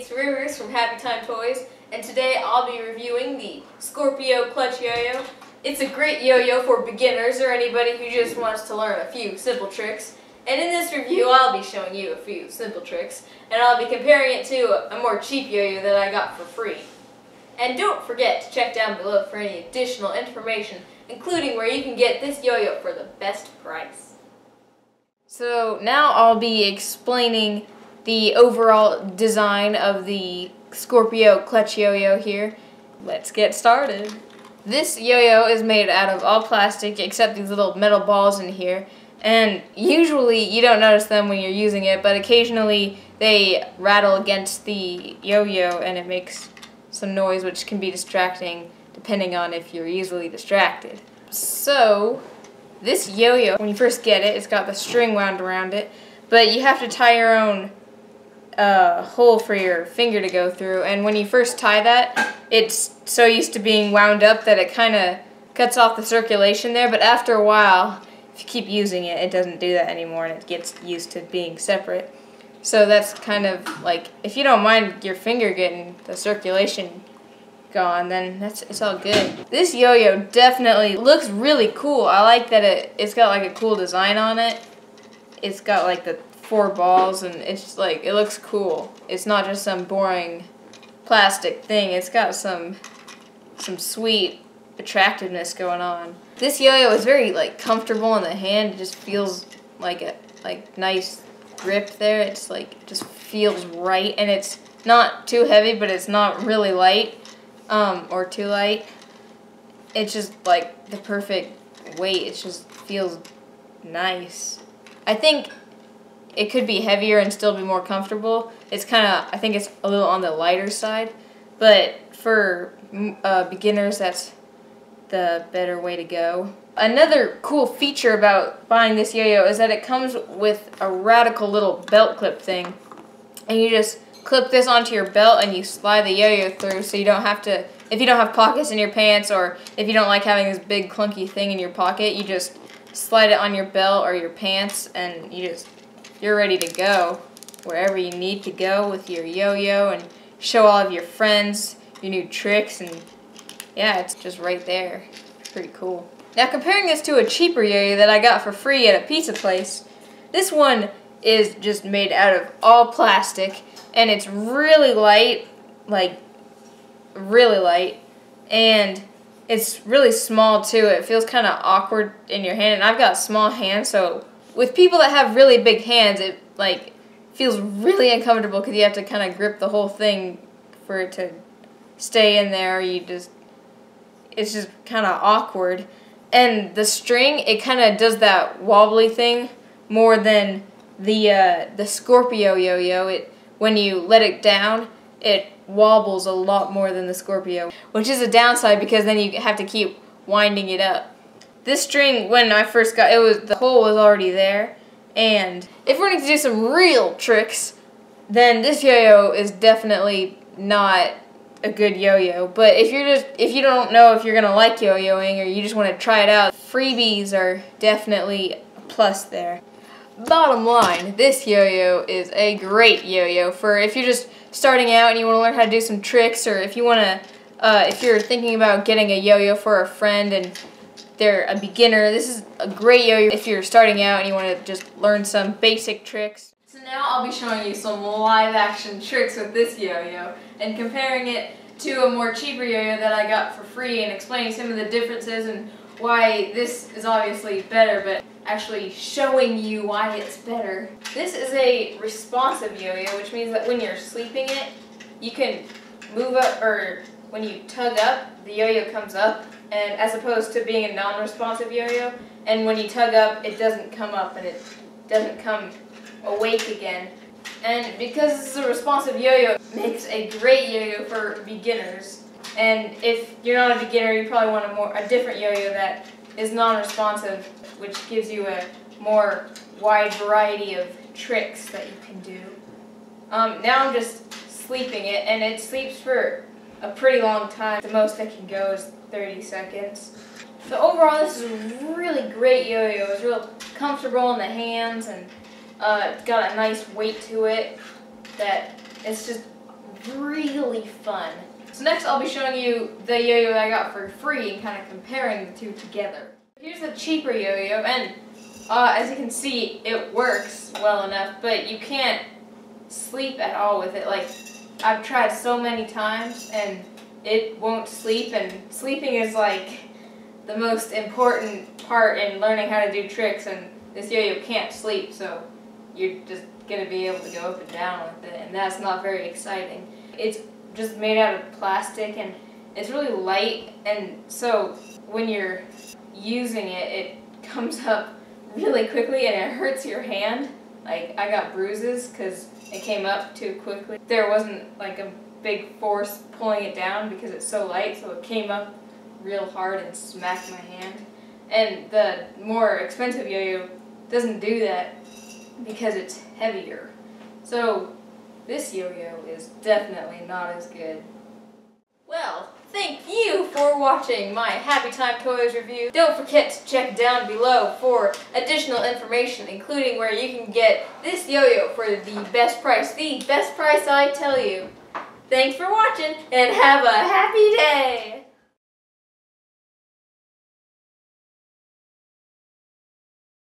it's Rivers from Happy Time Toys, and today I'll be reviewing the Scorp-yo clutch yo-yo. It's a great yo-yo for beginners or anybody who just wants to learn a few simple tricks. And in this review, I'll be showing you a few simple tricks, and I'll be comparing it to a more cheap yo-yo that I got for free. And don't forget to check down below for any additional information, including where you can get this yo-yo for the best price. So now I'll be explaining the overall design of the Scorp-yo clutch yo-yo here. Let's get started. This yo-yo is made out of all plastic except these little metal balls in here, and usually you don't notice them when you're using it, but occasionally they rattle against the yo-yo and it makes some noise, which can be distracting depending on if you're easily distracted. So this yo-yo, when you first get it, it's got the string wound around it, but you have to tie your own hole for your finger to go through, and when you first tie that, it's so used to being wound up that it kind of cuts off the circulation there, but after a while, if you keep using it, it doesn't do that anymore and it gets used to being separate. So that's kind of like, if you don't mind your finger getting the circulation gone, then it's all good. This yo-yo definitely looks really cool. I like that it's got like a cool design on it. It's got like the 4 balls and it's just like, it looks cool. It's not just some boring plastic thing. It's got some sweet attractiveness going on. This yo-yo is very like comfortable in the hand. It just feels like a nice grip there. It's like, it just feels right, and it's not too heavy, but it's not really light or too light. It's just like the perfect weight. It just feels nice. I think it could be heavier and still be more comfortable. It's kind of, I think it's a little on the lighter side, but for beginners, that's the better way to go. Another cool feature about buying this yo-yo is that it comes with a radical little belt clip thing, and you just clip this onto your belt and you slide the yo-yo through, so you don't have to, if you don't have pockets in your pants, or if you don't like having this big clunky thing in your pocket, you just slide it on your belt or your pants and you're ready to go wherever you need to go with your yo-yo and show all of your friends your new tricks, and yeah, it's just right there. It's pretty cool. Now, comparing this to a cheaper yo-yo that I got for free at a pizza place, this one is just made out of all plastic, and it's really light, like really light, and it's really small too. It feels kind of awkward in your hand, and I've got small hands, so with people that have really big hands, it like feels really uncomfortable because you have to kind of grip the whole thing for it to stay in there. It's just kind of awkward. And the string, it kind of does that wobbly thing more than the Scorp-yo yo-yo. When you let it down, it wobbles a lot more than the Scorp-yo, which is a downside because then you have to keep winding it up. This string, when I first got it, the hole was already there, and if we're going to do some real tricks, then this yo-yo is definitely not a good yo-yo. But if you don't know if you're gonna like yo-yoing or you just want to try it out, freebies are definitely a plus there. Bottom line, this yo-yo is a great yo-yo for if you're just starting out and you want to learn how to do some tricks, or if you want to, if you're thinking about getting a yo-yo for a friend and they're a beginner. This is a great yo-yo if you're starting out and you want to just learn some basic tricks. So now I'll be showing you some live action tricks with this yo-yo and comparing it to a more cheaper yo-yo that I got for free, and explaining some of the differences and why this is obviously better, but actually showing you why it's better. This is a responsive yo-yo, which means that when you're sleeping it, you can move up, or when you tug up, the yo-yo comes up, and as opposed to being a non-responsive yo-yo, and when you tug up, it doesn't come up and it doesn't come awake again. And because this is a responsive yo-yo, it makes a great yo-yo for beginners. And if you're not a beginner, you probably want a different yo-yo that is non-responsive, which gives you a more wide variety of tricks that you can do. Now I'm just sleeping it, and it sleeps for a pretty long time. The most it can go is 30 seconds. So overall, this is a really great yo-yo. It's real comfortable in the hands, and it's got a nice weight to it that it's just really fun. So next I'll be showing you the yo-yo that I got for free and kind of comparing the two together. Here's the cheaper yo-yo, and as you can see, it works well enough, but you can't sleep at all with it. Like, I've tried so many times and it won't sleep, and sleeping is like the most important part in learning how to do tricks, and this yo-yo can't sleep, so you're just going to be able to go up and down with it, and that's not very exciting. It's just made out of plastic, and it's really light, and so when you're using it, it comes up really quickly and it hurts your hand. Like, I got bruises because it came up too quickly. There wasn't like a big force pulling it down because it's so light, so it came up real hard and smacked my hand. And the more expensive yo-yo doesn't do that because it's heavier. So this yo-yo is definitely not as good. Well, thank you for watching my Happy Time Toys review. Don't forget to check down below for additional information, including where you can get this yo-yo for the best price I tell you. Thanks for watching, and have a happy day!